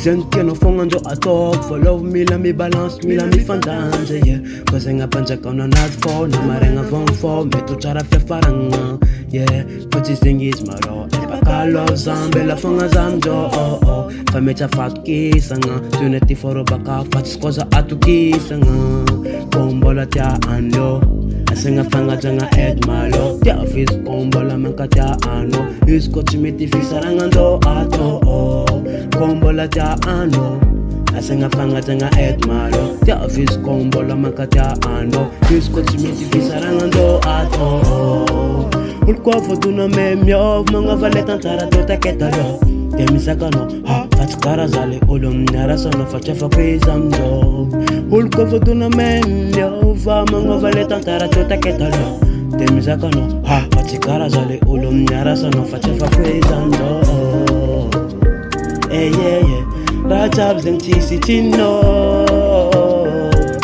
Senti no phone anjo atok follow me la mi balance me la mi fandanja yeah cause nga panja kona not for na marenga von for me to chara fe faranga yeah but this thing is my law if I call love zambe la phone zamjo oh oh fa me cha fat kisanga tuneti for baka fat skoza atu kisanga bombola tia ando asenga fanga janga ed malo tia fis bombola manka tia ano is coach me ti fisaranga ndo ato oh kombola tia ano asenga fanga janga ed malo tia fis kombola manka tia ano is coach me ti fisaranga ndo ato ulko fotuna memyo manga vale tantara tota ketalo temisakano ha fatkara zale ulum nyara sono fachafa kwizamjo ulko fotuna memyo va manga vale tantara tota ketalo temisakano ha fatkara zale ulum nyara sono fachafa kwizamjo eh yeah yeah rajabs and tisi chino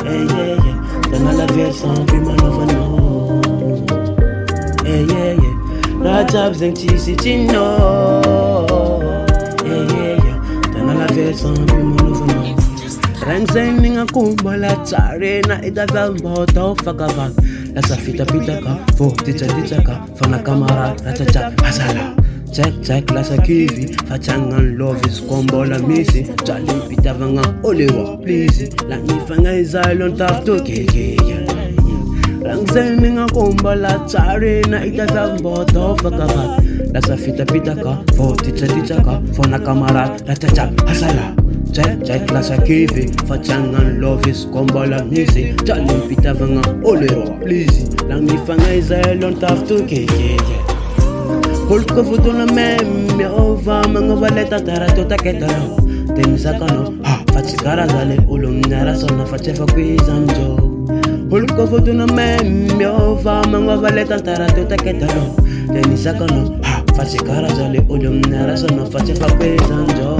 eh yeah yeah dana la version pimanovano eh yeah yeah rajabs and tisi chino yeah yeah yeah dana la version pimanovano rangzeng ninga kumbola tsare na idava moto fakava la safita pitaka fo ticha fana kamera rachacha hasala check la sakivi fachangan love is kombola misi jali pitavanga olewa please la nifanga izalon tafto keke rangzeng ninga kumbola tsare na idava moto fakava la safita pitaka fo ticha fana kamera rachacha hasala check la sakivi fachangan love is kombola misi jali pitavanga olewa please la nifanga izalon tafto keke Hulko futuna meme ova mango valeta tara tota ketaro temisakano ha fatsikara zale ulum nyara sona fachefa kwizamjo Hulko futuna meme ova mango valeta tara tota ketaro temisakano ha fatsikara zale ulum nyara sona fachefa kwizamjo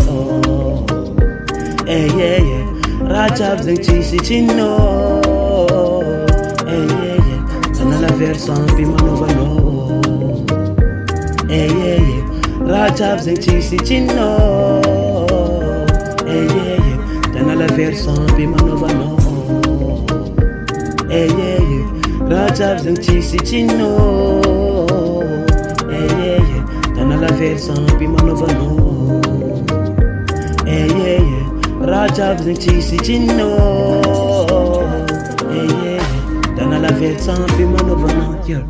eh yeah yeah rajab zeng chisi chino eh yeah yeah sana la version pimanovano eh yeah yeah rajabs and tisi chino eh yeah yeah dana la version pimanovano eh yeah yeah rajabs and tisi chino eh yeah yeah dana la version pimanovano eh yeah yeah rajabs and tisi chino eh yeah yeah dana la version pimanovano yeah